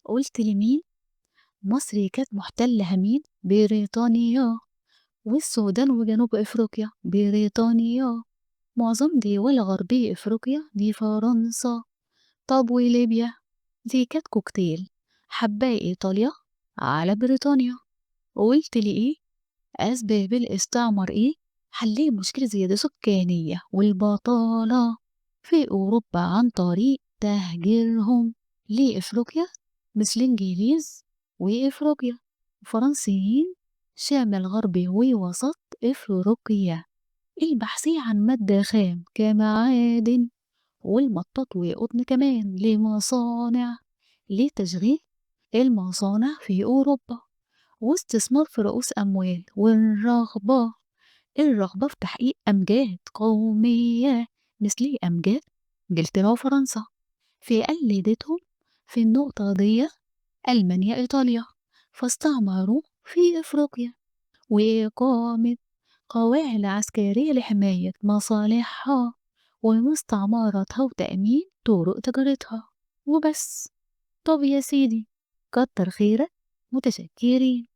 قلت لمين؟ مصر كانت محتلة مين؟ بريطانيا. والسودان وجنوب أفريقيا بريطانيا. معظم دول غربي أفريقيا دي فرنسا. طب وليبيا؟ دي كانت كوكتيل، حباية إيطاليا على بريطانيا. وقلت لي إيه؟ أسباب الاستعمار إيه؟ حل مشكلة زيادة سكانية والبطالة في أوروبا عن طريق تهجيرهم لإفريقيا، مثل الإنجليز وإفريقيا فرنسيين شمال غربي ووسط إفريقيا. البحث عن مادة خام كمعادن والمطاط وقطن كمان لمصانع لتشغيل المصانع في أوروبا، واستثمار في رؤوس أموال الرغبة في تحقيق أمجاد قومية مثل أمجاد إنجلترا وفرنسا. في قلدتهم في النقطة دي ألمانيا إيطاليا، فاستعمروا في أفريقيا وإقامة قواعد عسكرية لحماية مصالحها ومستعمراتها وتأمين طرق تجارتها وبس. طب يا سيدي، كتر خيرك، متشكرين.